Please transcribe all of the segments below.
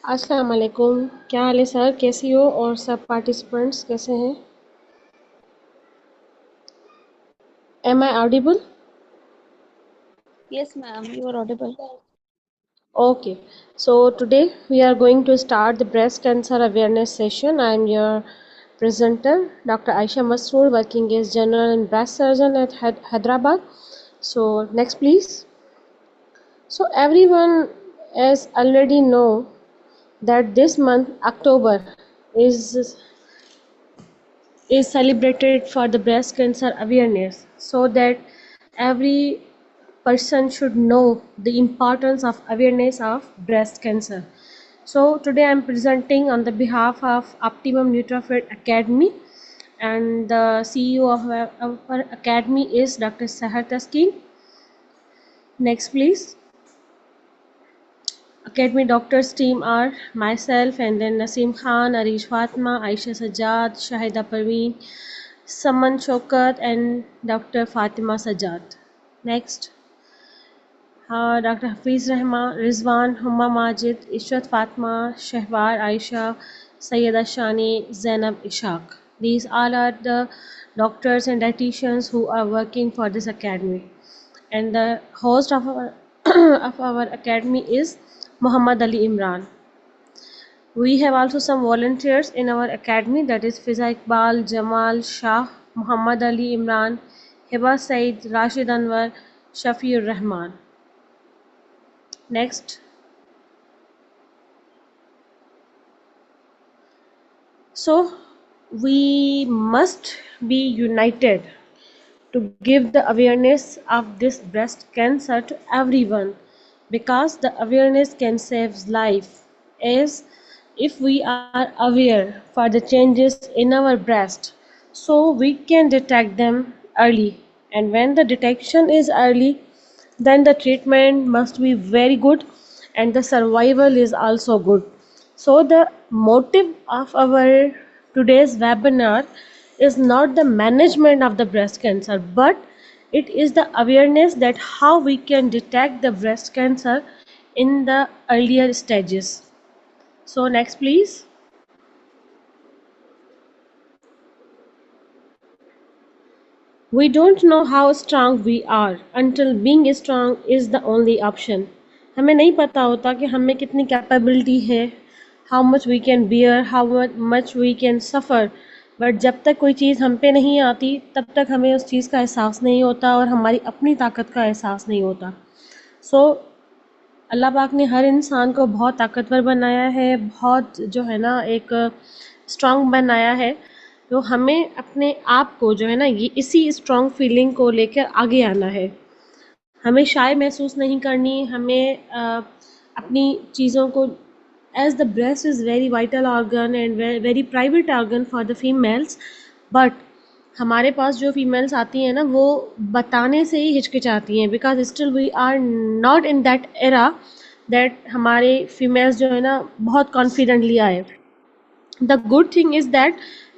अस्सलाम वालेकुम। क्या हाल है सर, कैसी हो और सब पार्टिसिपेंट्स कैसे हैं? Am I audible? Yes, ma'am, you are audible. Okay, so today we are going to start the breast cancer awareness session. I am your presenter, Dr. Aisha Masroor, working as general and breast surgeon at Hyderabad. So next please. So everyone as already know that this month October is is celebrated for the breast cancer awareness, so that every person should know the importance of awareness of breast cancer. So today I'm presenting on the behalf of Optimum Nutrafit Academy, and the CEO of our academy is Dr. Sahar Taskin. Next please. Academy doctors team are myself and then Naseem Khan, Arish Fatma, Aisha Sajjad, Shahida Parveen, Saman Shokat and Dr. Fatima Sajjad. Next, Dr. Hafiz Rahman, Rizwan, Humma Majid, Ishrat Fatma, Shehwar Aisha, Sayyida Shani, Zainab Ishaq. These all are the doctors and dietitians who are working for this academy. And the host of our, of our academy is Muhammad Ali Imran. We have also some volunteers in our academy, that is Fiza Iqbal, Jamal Shah, Muhammad Ali Imran, Hiba Said, Rashid Anwar, Shafiur Rahman. Next. So we must be united to give the awareness of this breast cancer to everyone, because the awareness can save life, as if we are aware for the changes in our breast, so we can detect them early, and when the detection is early, then the treatment must be very good and the survival is also good. So the motive of our today's webinar is not the management of the breast cancer, but it is the awareness that how we can detect the breast cancer in the earlier stages. So next please. We don't know how strong we are until being strong is the only option. हमें नहीं पता होता कि हमें कितनी capability है, how much we can bear, how much we can suffer. But जब तक कोई चीज़ हम पे नहीं आती तब तक हमें उस चीज़ का एहसास नहीं होता और हमारी अपनी ताकत का एहसास नहीं होता. सो अल्लाह पाक ने हर इंसान को बहुत ताकतवर बनाया है, बहुत जो है ना एक स्ट्रांग बनाया है. तो हमें अपने आप को जो है ना ये इसी स्ट्रांग फीलिंग को लेकर आगे आना है. हमें शाय महसूस नहीं करनी. हमें अपनी चीज़ों को, as the breast is very vital organ and very private organ for the females, but हमारे पास जो फीमेल्स आती हैं ना वो बताने से ही हिचकिचाती हैं, because still we are not in that era that हमारे फीमेल्स जो है ना बहुत कॉन्फिडेंटली आए. The good thing is that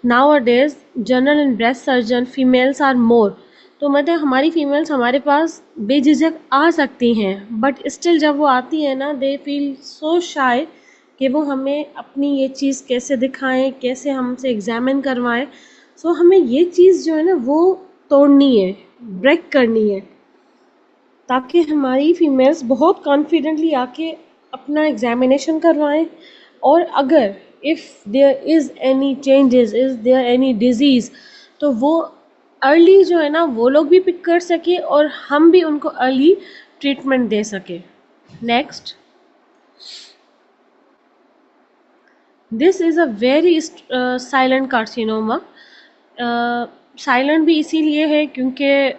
nowadays general and breast surgeon females are more. तो मतलब हमारी फीमेल्स हमारे पास बेझिझक आ सकती हैं, बट स्टिल जब वो आती हैं ना दे फील सो शाय कि वो हमें अपनी ये चीज़ कैसे दिखाएं, कैसे हमसे एग्जामिन करवाएं. सो हमें ये चीज़ जो है ना वो तोड़नी है, ब्रेक करनी है, ताकि हमारी फीमेल्स बहुत कॉन्फिडेंटली आके अपना एग्जामिनेशन करवाएं. और अगर if there is any changes, is there any disease, तो वो अर्ली जो है ना वो लोग भी पिक कर सके और हम भी उनको अर्ली ट्रीटमेंट दे सके. Next. This is a very silent carcinoma. Silent भी इसीलिए है क्योंकि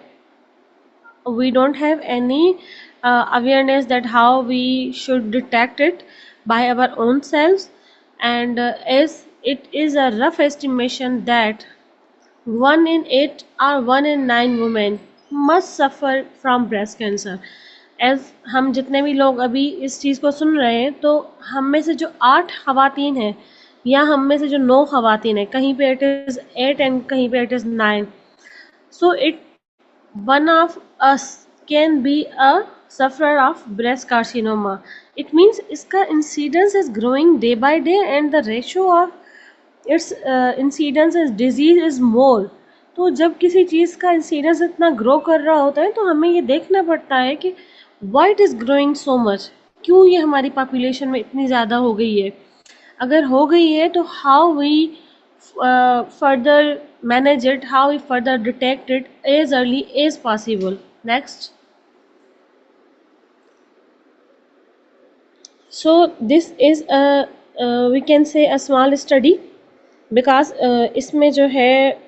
we don't have any awareness that how we should detect it by our own selves, and as it is a rough estimation that 1 in 8 or 1 in 9 women must suffer from breast cancer. As हम जितने भी लोग अभी इस चीज़ को सुन रहे हैं, तो हम में से जो 8 खवातीन हैं या हम में से जो 9 खवातीन हैं, कहीं पे इट इज़ 8 एंड कहीं पे it is 9. So it one of us can be a sufferer of breast carcinoma. It means इसका incidence is growing day by day and the ratio of its incidence is disease is more. तो जब किसी चीज़ का incidence इतना grow कर रहा होता है तो हमें ये देखना पड़ता है कि why it is growing so much, क्यों ये हमारी पॉपुलेशन में इतनी ज़्यादा हो गई है. अगर हो गई है तो how we further manage it, how we further detect it as early as possible. Next. So this is we can say a small study because इसमें जो है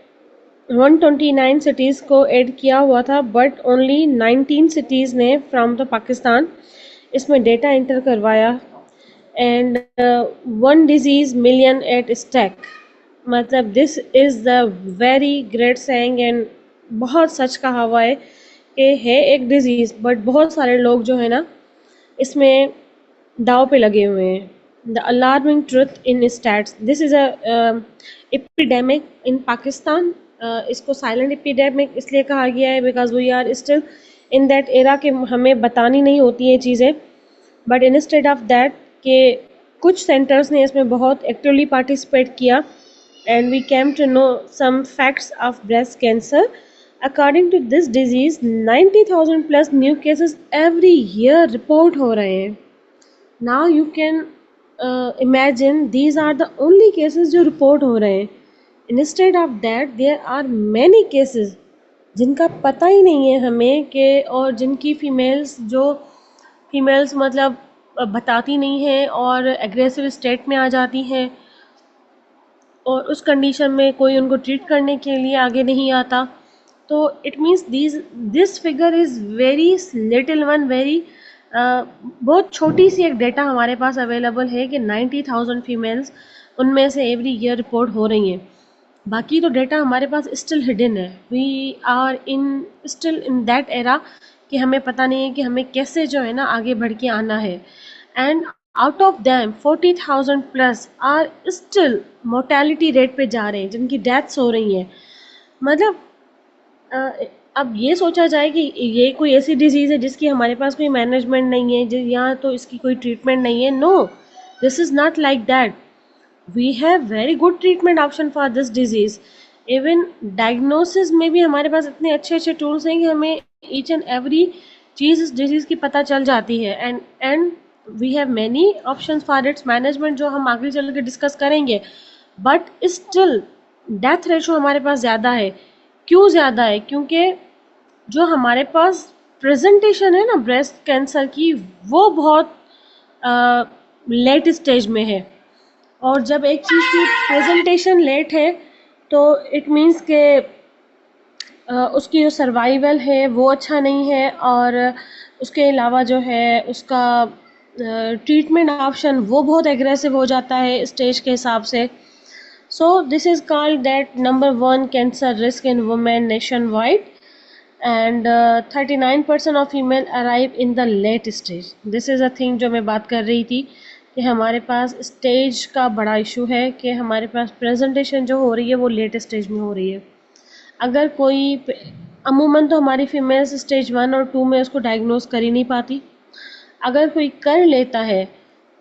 129 सिटीज़ को ऐड किया हुआ था बट ओनली 19 सिटीज़ ने फ्रॉम द पाकिस्तान इसमें data enter करवाया. And one disease million at stack, मतलब this is the very great saying and बहुत सच कहा हुआ है कि है एक डिजीज़ बट बहुत सारे लोग जो है ना इसमें दाव पे लगे हुए हैं. The alarming truth in stats, this is a epidemic in Pakistan. इसको साइलेंट एपिडेमिक इसलिए कहा गया है because we are still in that era के हमें बतानी नहीं होती हैं चीज़ें. बट इंस्टेड ऑफ दैट कि कुछ सेंटर्स ने इसमें बहुत एक्टिवली पार्टिसिपेट किया and we came to know some facts of breast cancer. According to this disease 90,000 plus new cases every year report हो रहे हैं. Now you can imagine these are the only cases जो report हो रहे हैं. Instead of that there are many cases जिनका पता ही नहीं है हमें कि, और जिनकी फीमेल्स मतलब बताती नहीं हैं और एग्रेसिव स्टेट में आ जाती हैं और उस कंडीशन में कोई उनको ट्रीट करने के लिए आगे नहीं आता. तो it means this figure is very little one, very बहुत छोटी सी एक डेटा हमारे पास अवेलेबल है कि 90,000 फीमेल्स उनमें से एवरी ईयर रिपोर्ट हो रही हैं. बाकी तो डेटा हमारे पास स्टिल हिडन है. We are still in that era कि हमें पता नहीं है कि हमें कैसे जो है ना आगे बढ़ के आना है. And out of them 40,000 plus are still mortality rate पे जा रहे हैं, जिनकी डेथ्स हो रही हैं. मतलब अब ये सोचा जाए कि ये कोई ऐसी डिजीज़ है जिसकी हमारे पास कोई मैनेजमेंट नहीं है, यहाँ तो इसकी कोई ट्रीटमेंट नहीं है. No, this is not like that. We have very good treatment option for this disease. Even diagnosis में भी हमारे पास इतने अच्छे अच्छे टूल्स हैं कि हमें ईच एंड एवरी चीज़ इस डिजीज़ की पता चल जाती है. And we have many option for its management जो हम आगे चल के डिस्कस करेंगे. बट स्टिल डेथ रेशो हमारे पास ज़्यादा है. क्यों ज़्यादा है? क्योंकि जो हमारे पास प्रेजेंटेशन है ना ब्रेस्ट कैंसर की, वो बहुत लेट स्टेज में है. और जब एक चीज़ की प्रेजेंटेशन लेट है तो इट मीन्स के उसकी जो सर्वाइवल है वो अच्छा नहीं है, और उसके अलावा जो है उसका ट्रीटमेंट ऑप्शन वो बहुत एग्रेसिव हो जाता है स्टेज के हिसाब से. So this is called that number 1 cancer risk in women nationwide, and 39% of female arrive in the late stage. This is a thing जो मैं बात कर रही थी कि हमारे पास स्टेज का बड़ा इशू है कि हमारे पास प्रेजेंटेशन जो हो रही है वो लेट स्टेज में हो रही है. अगर कोई अमूमन तो हमारी फीमेल्स स्टेज 1 और 2 में उसको डायग्नोज कर ही नहीं पाती. अगर कोई कर लेता है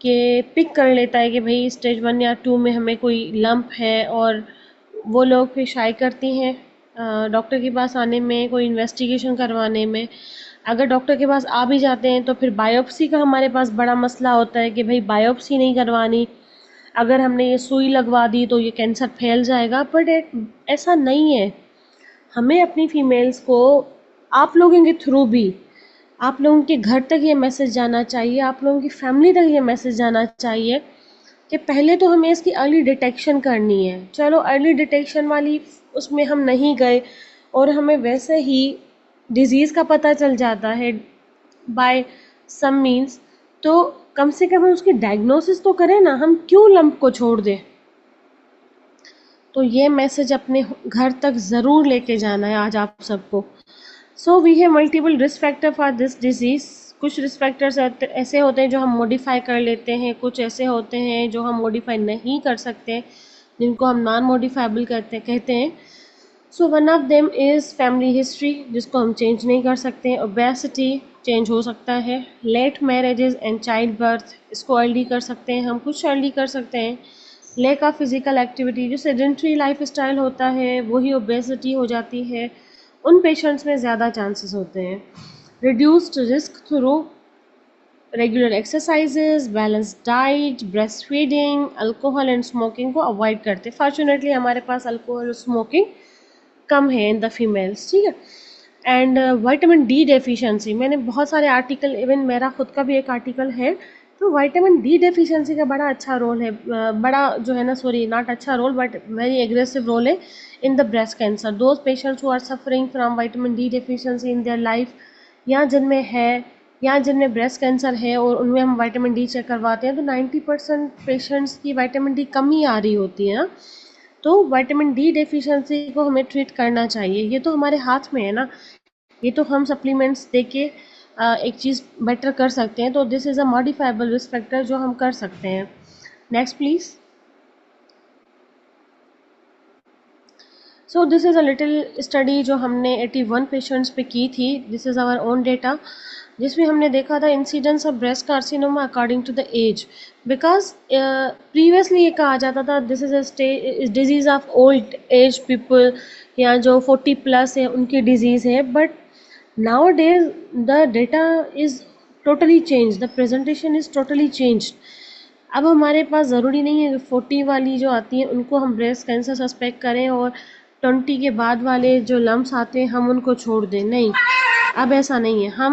कि पिक कर लेता है कि भाई स्टेज 1 या 2 में हमें कोई लंप है, और वो लोग फिर शाई करती हैं डॉक्टर के पास आने में, कोई इन्वेस्टिगेशन करवाने में. अगर डॉक्टर के पास आ भी जाते हैं तो फिर बायोप्सी का हमारे पास बड़ा मसला होता है कि भाई बायोप्सी नहीं करवानी, अगर हमने ये सुई लगवा दी तो ये कैंसर फैल जाएगा. बट ऐसा नहीं है. हमें अपनी फीमेल्स को आप लोगों के थ्रू भी, आप लोगों के घर तक ये मैसेज जाना चाहिए, आप लोगों की फैमिली तक ये मैसेज जाना चाहिए कि पहले तो हमें इसकी अर्ली डिटेक्शन करनी है. चलो अर्ली डिटेक्शन वाली उसमें हम नहीं गए और हमें वैसे ही डिज़ीज़ का पता चल जाता है बाय सम मीन्स, तो कम से कम हम उसकी डायग्नोसिस तो करें ना. हम क्यों लंप को छोड़ दें? तो ये मैसेज अपने घर तक ज़रूर लेके जाना है आज आप सबको. So we have multiple risk factor for this disease. कुछ रिस्क फैक्टर्स ऐसे होते हैं जो हम मॉडिफाई कर लेते हैं, कुछ ऐसे होते हैं जो हम मॉडिफाई नहीं कर सकते, जिनको हम नॉन मॉडिफाइबल कहते हैं. So one of them is family history, जिसको हम चेंज नहीं कर सकते. ओबेसिटी, चेंज हो सकता है। Late marriages and child birth, इसको अर्ली कर सकते हैं हम, कुछ अर्ली कर सकते हैं। लैक ऑफ फिजिकल एक्टिविटी, जो सेडेंट्री लाइफ स्टाइल होता है वही ओबेसिटी हो जाती है, उन पेशेंट्स में ज़्यादा चांसेस होते हैं। Reduced risk through regular exercises, balance diet, breast feeding, alcohol and smoking को अवॉइड करते। फॉर्चुनेटली हमारे पास अल्कोहल और स्मोकिंग कम है इन द फीमेल्स, ठीक है। एंड विटामिन डी डेफिशिएंसी, मैंने बहुत सारे आर्टिकल, इवन मेरा खुद का भी एक आर्टिकल है, तो विटामिन डी डेफिशिएंसी का बड़ा अच्छा रोल है, बड़ा जो है ना, सॉरी नॉट अच्छा role but very aggressive role है in the breast cancer. Those patients who are suffering from vitamin D deficiency in their life, या जिनमें है, या जिनमें ब्रेस्ट कैंसर है और उनमें हम विटामिन डी चेक करवाते हैं, तो 90% पेशेंट्स की विटामिन डी कमी आ रही होती है ना। तो विटामिन डी डेफिशिएंसी को हमें ट्रीट करना चाहिए, ये तो हमारे हाथ में है ना, ये तो हम सप्लीमेंट्स दे के एक चीज़ बेटर कर सकते हैं। तो this is a modifiable risk factor जो हम कर सकते हैं। Next please. So this is a little study जो हमने 81 पेशेंट्स पे की थी, this is our own data, जिसमें हमने देखा था incidence of breast carcinoma according to the age. Because previously ये कहा जाता था this is a disease of old age people, या जो 40 प्लस है उनकी डिजीज़ है, but nowadays the data is totally changed, the presentation is totally changed। अब हमारे पास ज़रूरी नहीं है कि 40 वाली जो आती हैं उनको हम ब्रेस्ट कैंसर सस्पेक्ट करें और 20 के बाद वाले जो लम्स आते हैं हम उनको छोड़ दें, नहीं, अब ऐसा नहीं है।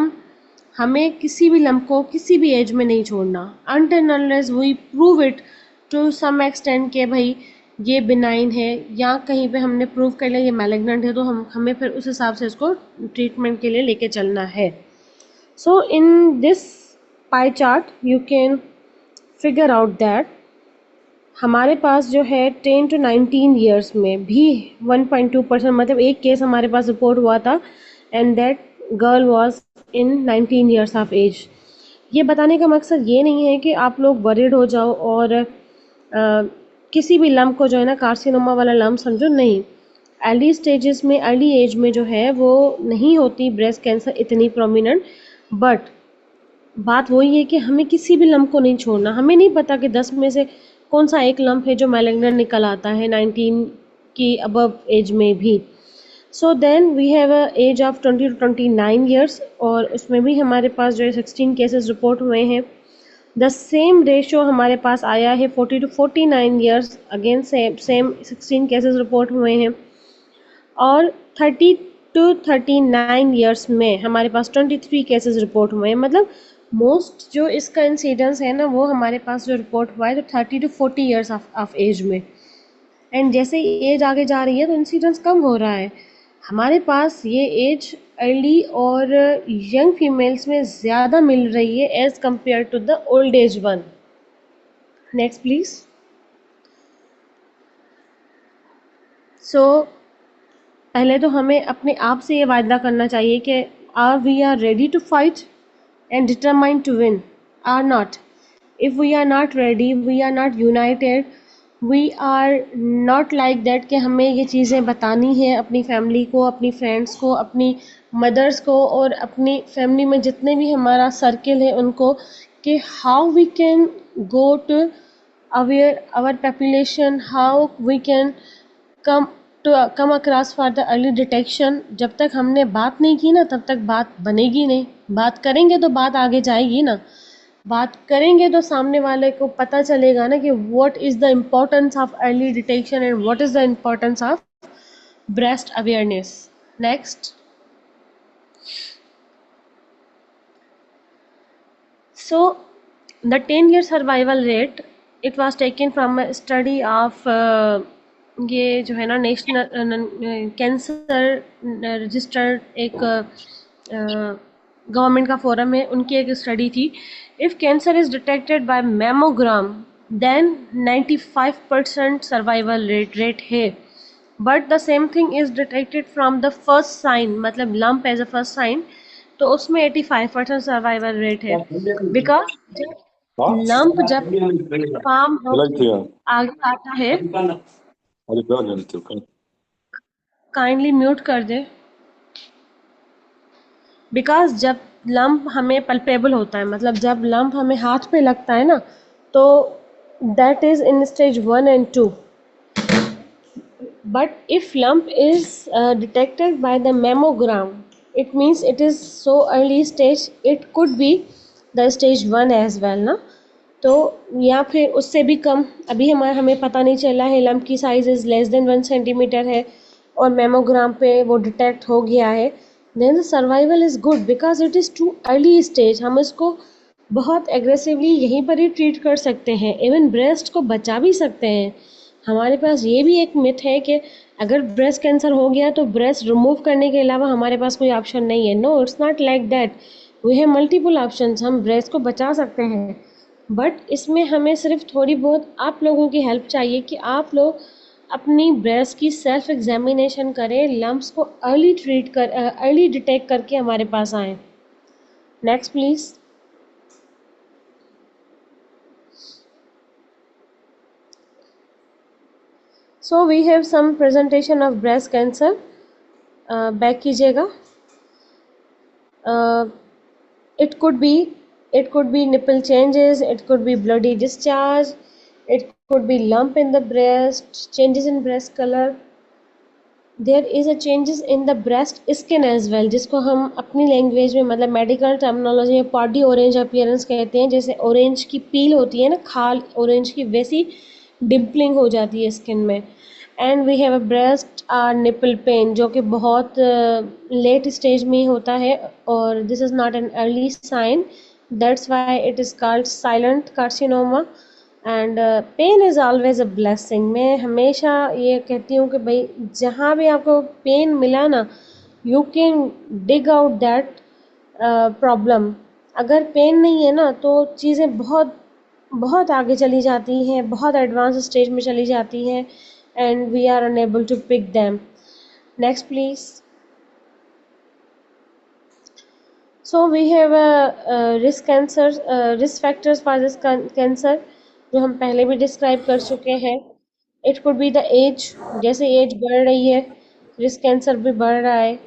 हमें किसी भी लम्प को किसी भी एज में नहीं छोड़ना, until unless we prove it to some extent के भाई ये बिनाइन है, या कहीं पे हमने प्रूव कर लिया ये मैलिग्नेंट है, तो हमें फिर उस हिसाब से इसको ट्रीटमेंट के लिए लेके चलना है। So in this pie chart you can figure out that हमारे पास जो है 10 to 19 ईयर्स में भी 1.2%, मतलब एक केस हमारे पास रिपोर्ट हुआ था, and that girl was in 19 years of age. ये बताने का मकसद ये नहीं है कि आप लोग वरीड हो जाओ और किसी भी लम्प को जो है ना कार्सिनोमा वाला लम्प समझो, नहीं। अर्ली स्टेजेस में, अर्ली एज में जो है वो नहीं होती ब्रेस्ट कैंसर इतनी प्रोमिनेंट, बट बात वही है कि हमें किसी भी लम्प को नहीं छोड़ना। हमें नहीं पता कि 10 में से कौन सा एक लम्प है जो मैलिग्नेंट निकल आता है 19 की अबव एज में भी। So then we have a age of 20 to 29 years, और उसमें भी हमारे पास जो है 16 केसेस रिपोर्ट हुए हैं। द सेम रेशो हमारे पास आया है 40 to 49 years, again same 16 cases report हुए हैं। और 30 to 39 ईयर्स में हमारे पास 23 केसेस रिपोर्ट हुए हैं। मतलब मोस्ट जो इसका इंसिडेंस है ना वो हमारे पास जो रिपोर्ट हुआ है तो 30 to 40 ईयर्स ऑफ एज में। एंड जैसे ही एज आगे जा रही है तो इंसिडेंस कम हो रहा है। हमारे पास ये एज अर्ली और यंग फीमेल्स में ज़्यादा मिल रही है as compare to the old age one. Next please. So पहले तो हमें अपने आप से ये वायदा करना चाहिए कि are we are ready to fight and determined to win, or not. If we are not ready, we are not united, we are not like that कि हमें ये चीज़ें बतानी है अपनी फैमिली को, अपनी फ्रेंड्स को, अपनी मदर्स को, और अपनी फैमिली में जितने भी हमारा सर्किल है उनको, कि how we can go to aware our population, how we can come to come across for the early detection. जब तक हमने बात नहीं की ना तब तक बात बनेगी नहीं। बात करेंगे तो बात आगे जाएगी ना, बात करेंगे तो सामने वाले को पता चलेगा ना कि what is the importance of early detection and what is the importance of breast awareness. Next. So the 10-year survival rate, it was taken from a study of, ये जो है ना नेशनल कैंसर रजिस्टर्ड एक government का forum है, उनकी एक study थी। If cancer is detected by mammogram then 95% survival rate है, but the same thing is detected from the first sign, मतलब lump as a first sign, तो उसमें 85% सर्वाइवल रेट है। बिकॉज लम्प जब फॉर्म आगे आता है, काइंडली म्यूट कर दे। बिकॉज जब लंप हमें पल्पेबल होता है, मतलब जब लंप हमें हाथ पे लगता है ना, तो that is in stage 1 and 2. But if lump is detected by the mammogram, it means it is so early stage, it could be the stage 1 as well ना. तो या फिर उससे भी कम, अभी हमें पता नहीं चला है, लम्प की size is less than 1 centimetre है और मेमोग्राम पे वो डिटेक्ट हो गया है, then the survival is good because it is too early stage. हम इसको बहुत एग्रेसिवली यहीं पर ही ट्रीट कर सकते हैं, इवन ब्रेस्ट को बचा भी सकते हैं. हमारे पास ये भी एक मिथ है कि अगर ब्रेस्ट कैंसर हो गया तो ब्रेस्ट रिमूव करने के अलावा हमारे पास कोई ऑप्शन नहीं है. No, it's not like that. We have multiple options, हम ब्रेस्ट को बचा सकते हैं. बट इसमें हमें सिर्फ थोड़ी बहुत आप लोगों की हेल्प चाहिए कि आप लोग अपनी ब्रेस्ट की सेल्फ एग्जामिनेशन करें, लम्प्स को अर्ली डिटेक्ट करके हमारे पास आएँ. Next please. So we have some presentation of breast cancer. Back कीजिएगा. it could be it could be nipple changes, it could be bloody discharge, it could be lump in the breast, changes in breast color. There is a changes in the breast skin as well, जिसको हम अपनी language में मतलब medical terminology में पॉडी orange appearance कहते हैं. जैसे orange की पील होती है ना, खाल ऑरेंज की, वैसी डिम्पलिंग हो जाती है स्किन में. And we have a breast or nipple pain, जो कि बहुत लेट स्टेज में ही होता है और this is not an early sign, that's why it is called silent carcinoma. And pain is always a blessing. मैं हमेशा ये कहती हूँ कि भाई जहाँ भी आपको पेन मिला ना, you can dig out that problem. अगर पेन नहीं है ना तो चीज़ें बहुत बहुत आगे चली जाती हैं, बहुत एडवांस स्टेज में चली जाती हैं and we are unable to pick them. Next please. So we have risk factors for this cancer, जो हम पहले भी डिस्क्राइब कर चुके हैं. It could be the age, जैसे एज बढ़ रही है रिस्क कैंसर भी बढ़ रहा है.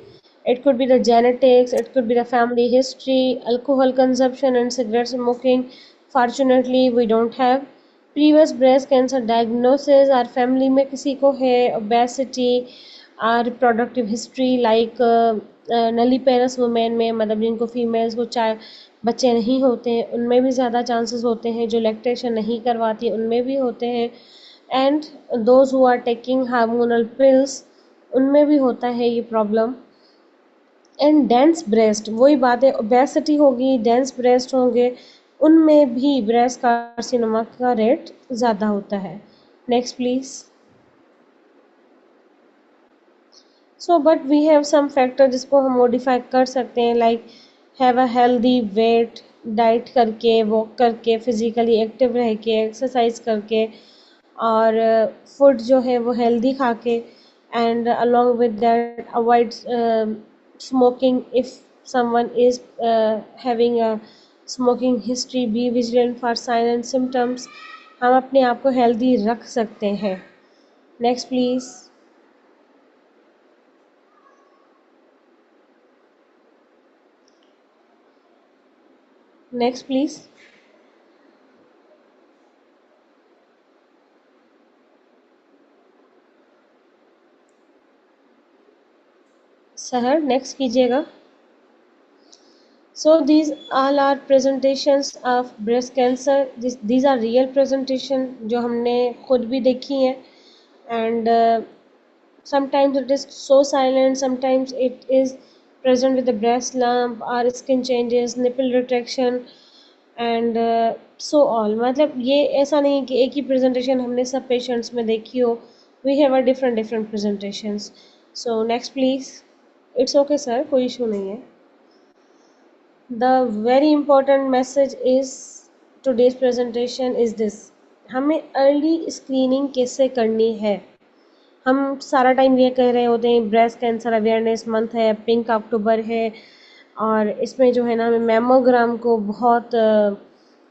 It could be the genetics, it could be the family history, alcohol consumption and cigarette smoking. Fortunately we don't have previous breast cancer diagnosis, और family में किसी को है ओबेसिटी, और रिप्रोडक्टिव हिस्ट्री लाइक नली पेरस वुमेन में, मतलब जिनको फीमेल्स को चाहे बच्चे नहीं होते हैं उनमें भी ज़्यादा चांसेस होते हैं, जो लैक्टेशन नहीं करवाती उनमें भी होते हैं. And those who are taking hormonal pills, उनमें भी होता है ये प्रॉब्लम. एंड डेंस ब्रेस्ट, वही बात है, ओबेसिटी होगी, डेंस ब्रेस्ट होंगे, उनमें भी ब्रेस्ट कार्सिनोमा का रेट ज़्यादा होता है. Next please. So but we have some factor जिसको हम मॉडिफाई कर सकते हैं, like have a healthy weight, diet करके, वॉक करके, फिज़िकली एक्टिव रह के, एक्सरसाइज करके, और फूड जो है वो हेल्दी खा के, and along with that avoid smoking if someone is having a smoking history. Be vigilant for sign and symptoms. हम अपने आप को हेल्दी रख सकते हैं. Next please. Next please. Sahar next कीजिएगा. So these all are presentations of breast cancer. These are real presentation जो हमने खुद भी देखी हैं. And sometimes it is so silent, sometimes it is present with the breast lump or skin changes, nipple retraction, and so all. मतलब ये ऐसा नहीं कि एक ही presentation हमने सब patients में देखी हो. We have a different presentations. So next please. It's okay sir, कोई issue नहीं है. The very important message is today's presentation is this. हमें अर्ली स्क्रीनिंग कैसे करनी है. हम सारा टाइम ये कह रहे होते हैं ब्रेस्ट कैंसर अवेयरनेस मंथ है, पिंक अक्टूबर है, और इसमें जो है ना हमें मैमोग्राम को बहुत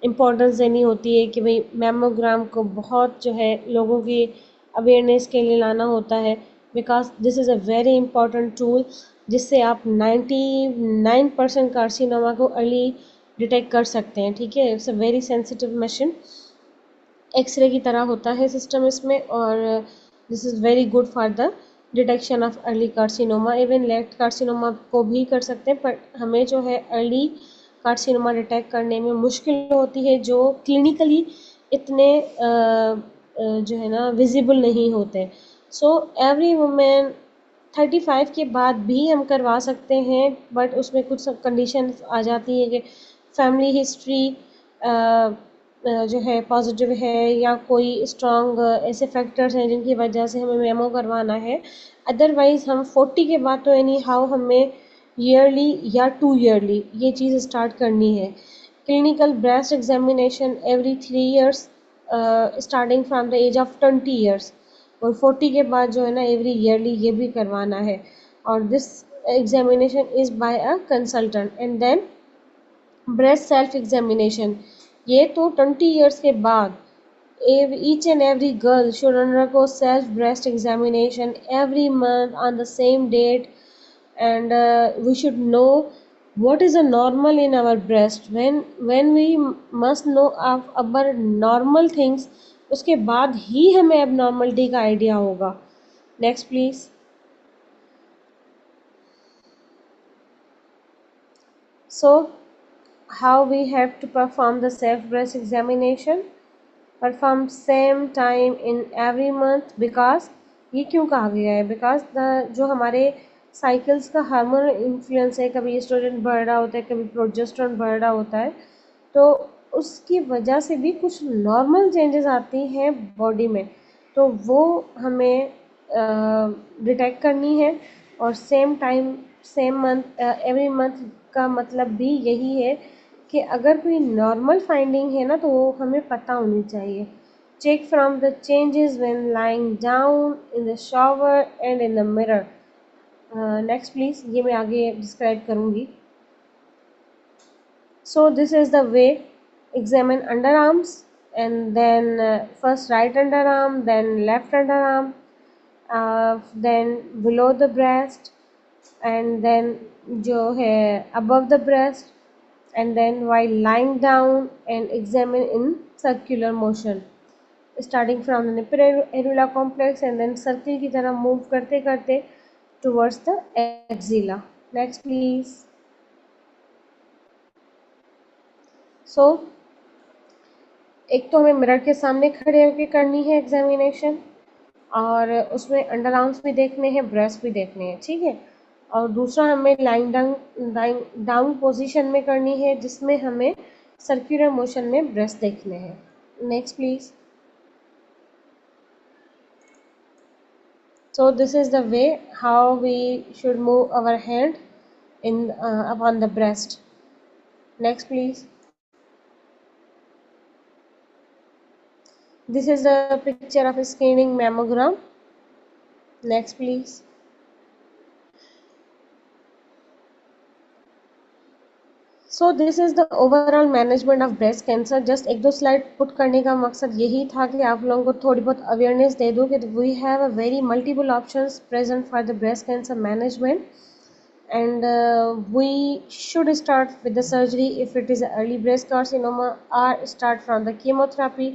इम्पोर्टेंस देनी होती है कि भाई मैमोग्राम को बहुत जो है लोगों की अवेयरनेस के लिए लाना होता है, because this is a very important tool जिससे आप 99% कार्सिनोमा को अर्ली डिटेक्ट कर सकते हैं। ठीक है, it's a very sensitive machine, x ray की तरह होता है सिस्टम इसमें, और this is very good for the detection of early carcinoma. Even late carcinoma को भी कर सकते हैं, पर हमें जो है अर्ली कार्सिनोमा डिटेक्ट करने में मुश्किल होती है, जो क्लिनिकली इतने जो है ना विजिबल नहीं होते। सो एवरी वुमेन 35 के बाद भी हम करवा सकते हैं, बट उसमें कुछ कंडीशन आ जाती है कि फैमिली हिस्ट्री जो है पॉजिटिव है, या कोई स्ट्रॉन्ग ऐसे फैक्टर्स हैं जिनकी वजह से हमें मेमो करवाना है। अदरवाइज़ हम 40 के बाद तो एनी हाउ हमें ईयरली या 2 ईयरली ये चीज़ स्टार्ट करनी है। Clinical breast examination every 3 years starting from the age of 20 years, और 40 के बाद जो है ना एवरी ईयरली ये भी करवाना है। और this examination is by a consultant. And then breast self examination, ये तो 20 ईयर्स के बाद each and every girl should undergo self breast examination every month on the same date, and we should know what is a normal in our breast. When we must know of our normal things, उसके बाद ही हमें abnormality का idea होगा। Next please. So how we have to perform the self breast examination? Perform same time in every month, because ये क्यों कहा गया है? बिकॉज द जो हमारे साइकिल्स का हार्मोनल इन्फ्लुएंस है, कभी एस्ट्रोजन बढ़ रहा होता है, कभी प्रोजेस्टेरोन बढ़ रहा होता है, तो उसकी वजह से भी कुछ नॉर्मल चेंजेस आती हैं बॉडी में, तो वो हमें डिटेक्ट करनी है। और same time same month every month का मतलब भी यही है कि अगर कोई नॉर्मल फाइंडिंग है ना, तो वो हमें पता होनी चाहिए। Check from the changes when lying down in the shower and in the mirror. Next please, ये मैं आगे डिस्क्राइब करूँगी। So this is the way. Examine underarms, and then first right underarm, then left underarm, then below the breast, and then जो है above the breast, and then while lying down, and examine in circular motion, starting from the nipple areola complex, and then circle की तरह move करते करते towards the axilla. Next please. So एक तो हमें mirror के सामने खड़े होकर करनी है एग्जामिनेशन, और उसमें अंडर आर्म्स भी देखने हैं, ब्रेस्ट भी देखने हैं। ठीक है, और दूसरा हमें लाइन डाउन पोजीशन में करनी है, जिसमें हमें सर्कुलर मोशन में ब्रेस्ट देखने हैं। Next please. So this is the way how we should move our hand in upon the breast. Next please. This is the picture of a screening mammogram. Next please. So this is the overall management of breast cancer. Just एक दो slide put करने का मकसद यही था कि आप लोगों को थोड़ी बहुत अवेयरनेस दे दूँ कि we have a very multiple options present for the breast cancer management, and we should start with the surgery if it is early breast carcinoma, or start from the chemotherapy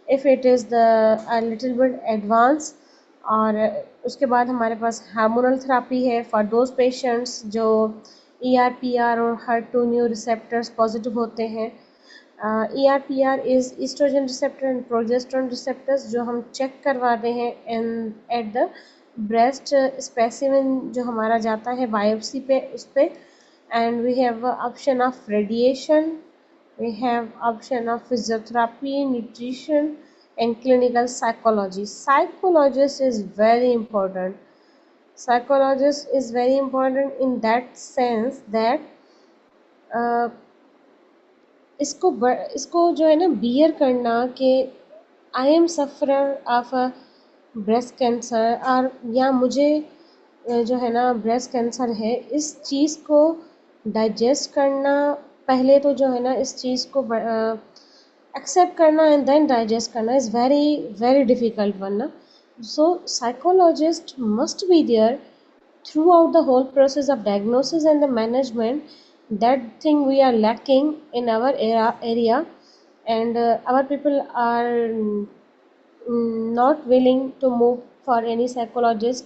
if it is the a little bit advanced। और उसके बाद हमारे पास hormonal therapy है for those patients जो ERPR और HER2 new receptors positive होते हैं। ERPR is oestrogen receptor and progesterone receptors, जो हम चेक करवाते हैं and at the breast specimen जो हमारा जाता है बायोप्सी पे, उस पर। And we have option of radiation, we have option of physiotherapy, nutrition and clinical psychology. Psychologist is very important. Psychologist is very important in that sense that इसको जो है ना बियर करना कि I am sufferer of a breast cancer, और या मुझे जो है ना ब्रेस्ट कैंसर है, इस चीज़ को डाइजेस्ट करना, पहले तो जो है ना इस चीज़ को एक्सेप्ट करना एंड देन डाइजेस्ट करना is very very difficult one ना। So psychologist must be there throughout the whole process of diagnosis and the management, that thing we are lacking in our area. And our people are not willing to move for any psychologist.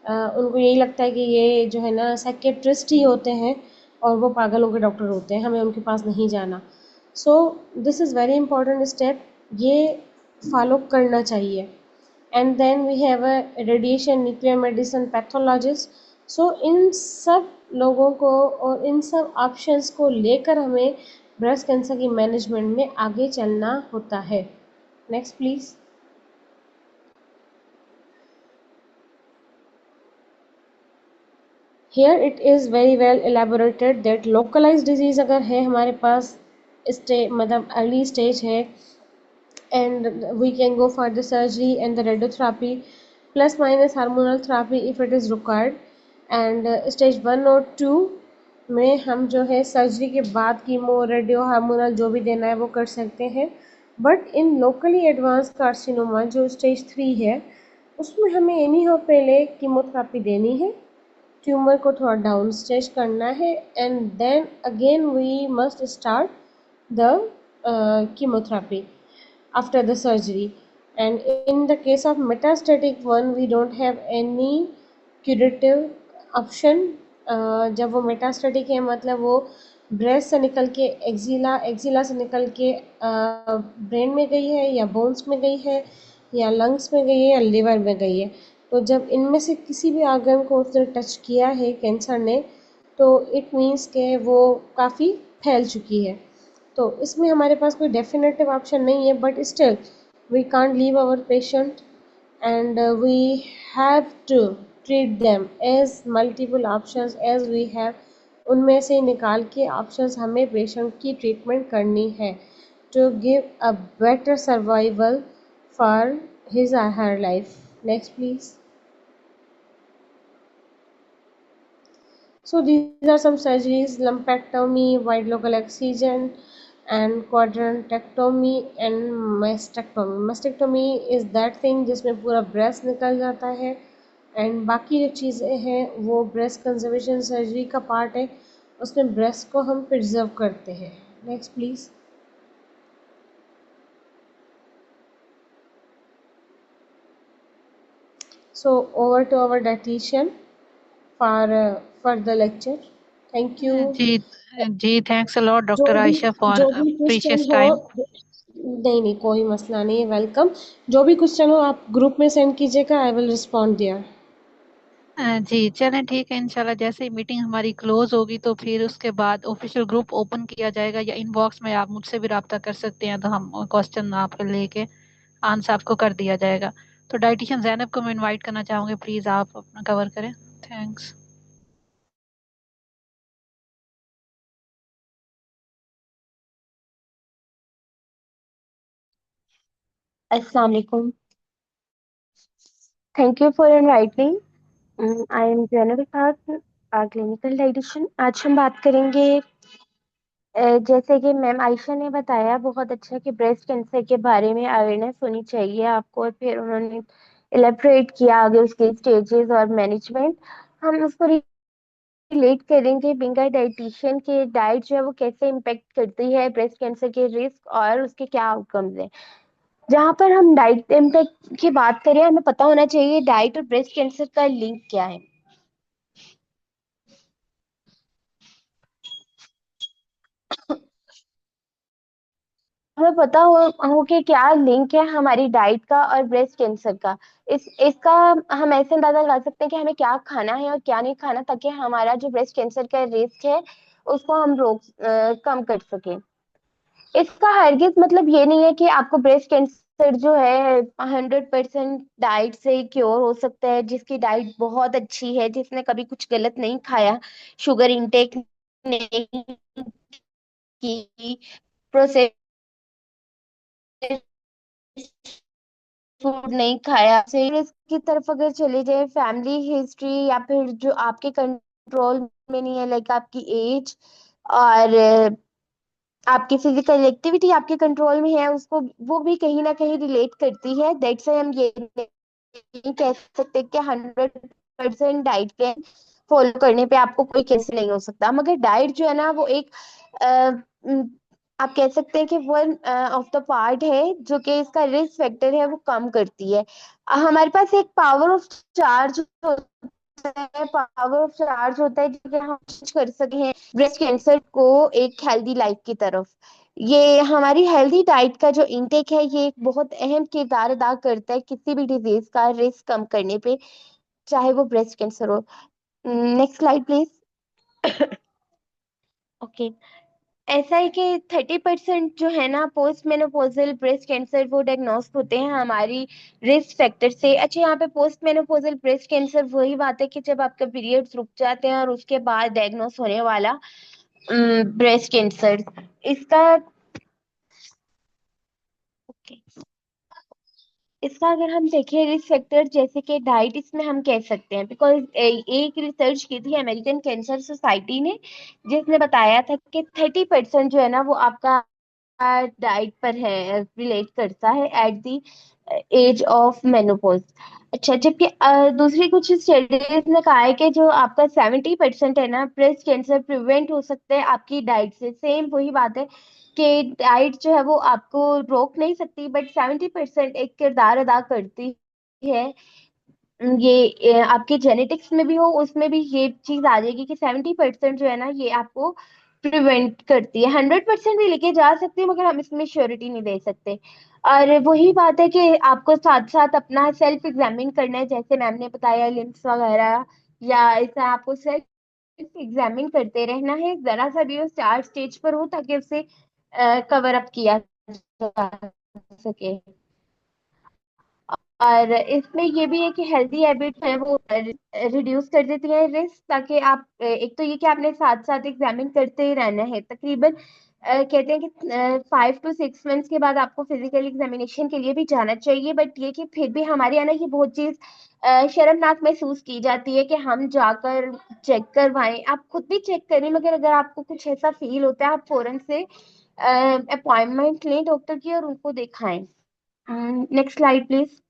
उनको यही लगता है कि ये जो है ना psychiatrist ही होते हैं और वो पागलों के डॉक्टर होते हैं, हमें उनके पास नहीं जाना. So this is very important step, ये फॉलो करना चाहिए. And then we have a radiation nuclear medicine pathologist. So इन सब लोगों को और इन सब ऑप्शंस को लेकर हमें ब्रेस्ट कैंसर की मैनेजमेंट में आगे चलना होता है. Next please. Here it is very well elaborated that localized disease अगर है हमारे पास मतलब early stage है, and we can go for the surgery and the radiotherapy plus minus hormonal therapy if it is required. and stage 1 और 2 में हम जो है सर्जरी के बाद कीमो रेडियो हार्मोनल जो भी देना है वो कर सकते हैं. But in locally advance carcinoma जो स्टेज 3 है उसमें हमें एनी हो पहले कीमोथेरापी देनी है, ट्यूमर को थोड़ा डाउन स्टेज करना है, and then again we must start the chemotherapy after the surgery. And in the case of metastatic one we don't have any curative option. जब वो मेटास्टेटिक है मतलब वो ब्रेस्ट से निकल के एक्जिला से निकल के ब्रेन में गई है या बोन्स में गई है या लंग्स में गई है या लिवर में गई है. तो जब इनमें से किसी भी आर्गन को उसने टच किया है कैंसर ने, तो इट मीन्स के वो काफ़ी फैल चुकी है. तो इसमें हमारे पास कोई डेफिनेटिव ऑप्शन नहीं है, but still we can't leave our patient and we have to treat them as multiple options as we have. उनमें से निकाल के ऑप्शंस हमें पेशेंट की ट्रीटमेंट करनी है to give a better survival for his और her life. Next please. So these are some surgeries: lumpectomy, wide local excision, and quadrantectomy and mastectomy. Mastectomy is that thing जिसमें पूरा breast निकल जाता है, and बाकी जो चीज़ें हैं वो ब्रेस्ट कंजर्वेशन सर्जरी का पार्ट है, उसमें ब्रेस्ट को हम प्रिजर्व करते हैं. Next please. So over to our dietitian for the lecture. Thank you. जी जी, thanks a lot doctor Ayesha for जो भी क्वेश्चन प्रीशियस हो, टाइम. नहीं कोई मसला नहीं है, वेलकम. जो भी क्वेश्चन हो आप ग्रुप में सेंड कीजिएगा, आई विल रिस्पॉन्ड देयर. जी चलें, ठीक है. इंशाल्लाह जैसे ही मीटिंग हमारी क्लोज होगी तो फिर उसके बाद ऑफिशियल ग्रुप ओपन किया जाएगा, या इनबॉक्स में आप मुझसे भी रब्ता कर सकते हैं, तो हम क्वेश्चन आपके लेके आंसर आपको कर दिया जाएगा. तो डाइटिशियन जैनब को मैं इनवाइट करना चाहूँगी, प्लीज़ आप अपना कवर करें. Thanks. Assalamu alaikum. Thank you for inviting. I am Zainab Ishaq, a clinical dietitian. आज हम बात करेंगे जैसे कि मैम आयशा ने बताया बहुत अच्छा कि ब्रेस्ट कैंसर के बारे में अवेयरनेस होनी चाहिए आपको, और फिर उन्होंने इलेबरेट किया आगे उसके स्टेजेस और मैनेजमेंट. हम उसको रिलेट करेंगे बिंग अ डाइटिशियन के डाइट जो है वो कैसे इम्पेक्ट करती है ब्रेस्ट कैंसर के रिस्क और उसके क्या आउटकम्स हैं. जहाँ पर हम डाइट इम्पैक्ट की बात करें, हमें पता होना चाहिए डाइट और ब्रेस्ट कैंसर का लिंक क्या है. हमें पता हो कि क्या लिंक है हमारी डाइट का और ब्रेस्ट कैंसर का. इसका हम ऐसे अंदाजा लगा सकते हैं कि हमें क्या खाना है और क्या नहीं खाना, ताकि हमारा जो ब्रेस्ट कैंसर का रिस्क है उसको हम कम कर सकें. इसका हरगिज मतलब ये नहीं है कि आपको ब्रेस्ट कैंसर जो है 100% डाइट से ही क्योर हो सकता है. जिसकी डाइट बहुत अच्छी है, जिसने कभी कुछ गलत नहीं खाया, शुगर इंटेक नहीं की, प्रोसेस्ड फूड नहीं खाया, से की तरफ अगर चले जाए, फैमिली हिस्ट्री या फिर जो आपके कंट्रोल में नहीं है, लाइक आपकी एज और आपकी फिजिकल एक्टिविटी आपके कंट्रोल में है, उसको वो भी कहीं ना कहीं रिलेट करती है. दैट्स व्हाई हम ये नहीं कह सकते कि 100 परसेंट डाइट प्लान फॉलो करने पे आपको कोई कैसे नहीं हो सकता, मगर डाइट जो है ना वो एक उम, आप कह सकते हैं कि वन ऑफ द पार्ट है जो कि इसका रिस्क फैक्टर है वो कम करती है। हमारे पास एक पावर ऑफ चार्ज होता है, पावर ऑफ चार्ज होता है जिसे हम चेंज कर सकते हैं ब्रेस्ट कैंसर को एक हेल्दी लाइफ की तरफ। ये हमारी हेल्दी डाइट का जो इनटेक है ये एक बहुत अहम किरदार अदा करता है किसी भी डिजीज का रिस्क कम करने पे, चाहे वो ब्रेस्ट कैंसर हो। Next slide please. ओके, ऐसा है कि 30% जो है ना पोस्ट मेनोपोजल ब्रेस्ट कैंसर वो डायग्नोस होते हैं हमारी रिस्क फैक्टर से। अच्छा, यहाँ पे पोस्ट मेनोपोजल ब्रेस्ट कैंसर वही बात है कि जब आपका पीरियड्स रुक जाते हैं और उसके बाद डायग्नोस होने वाला ब्रेस्ट कैंसर। इसका ओके, इसका अगर हम देखें रिस्क फैक्टर जैसे कि डाइट, इसमें हम कह सकते हैं बिकॉज एक रिसर्च की थी अमेरिकन कैंसर सोसाइटी ने जिसने बताया था कि 30% जो है ना वो आपका डाइट पर है, रिलेट करता है at the age of menopause. अच्छा, जबकि दूसरी कुछ स्टडीज ने कहा है कि जो आपका 70% है ना ब्रेस्ट कैंसर प्रिवेंट हो सकते हैं आपकी डाइट से। सेम वही बात है कि डाइट जो है वो आपको रोक नहीं सकती, बट 70% एक किरदार अदा करती है। आपके जेनेटिक्स में भी हो उसमें भी ये चीज आ जाएगी कि 70% जो है ना ये आपको प्रिवेंट करती है। 100% भी लेके जा सकते हैं मगर हम इसमें श्योरिटी नहीं दे सकते। और वही बात है कि आपको साथ साथ अपना सेल्फ एग्जामिन करना है, जैसे मैम ने बताया लिम्स वगैरह, या ऐसा आपको सेल्फ एग्जामिन करते रहना है जरा सा भी वो स्टार्ट स्टेज पर हो ताकि उसे कवर अप किया जा सके। और इसमें ये भी है कि हेल्दी हैबिट है वो रिड्यूस कर देती है रिस्क, ताकि आप एक तो ये कि आपने साथ साथ एग्जामिन करते ही रहना है तकरीबन कहते हैं कि 5 to 6 मंथ्स के बाद आपको फिजिकल एग्जामिनेशन के लिए भी जाना चाहिए। बट ये कि फिर भी हमारे यहाँ ना ये बहुत चीज शर्मनाक महसूस की जाती है कि हम जाकर चेक करवाएं। आप खुद भी चेक करें मगर अगर आपको कुछ ऐसा फील होता है आप फौरन से अपॉइंटमेंट लें डॉक्टर की और उनको दिखाएं। Next slide please.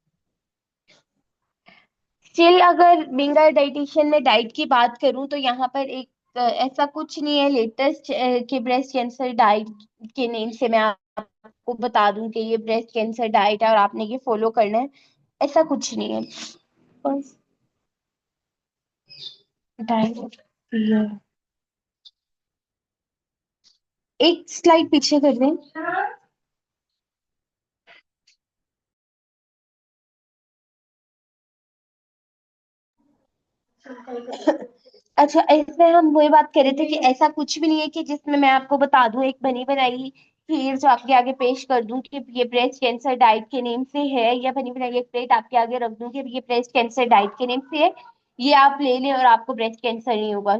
स्टिल अगर बीइंग अ डाइटिशियन में डाइट की बात करूं तो यहाँ पर एक ऐसा कुछ नहीं है लेटेस्ट कि ब्रेस्ट कैंसर डाइट के नेम से मैं आपको बता दूं कि ये ब्रेस्ट कैंसर डाइट है और आपने ये फॉलो करना है, ऐसा कुछ नहीं है। बस डाइट, एक स्लाइड पीछे कर दें। अच्छा, इसमें हम वही बात कर रहे थे कि ऐसा कुछ भी नहीं है कि जिसमें मैं आपको बता दूं एक बनी बनाई खीर जो आपके आगे पेश कर दूं कि ये ब्रेस्ट कैंसर डाइट के नेम से है, या बनी बनाई एक प्लेट आपके आगे रख दूं कि ये ब्रेस्ट कैंसर डाइट के नेम से है, ये आप ले लें और आपको ब्रेस्ट कैंसर नहीं होगा।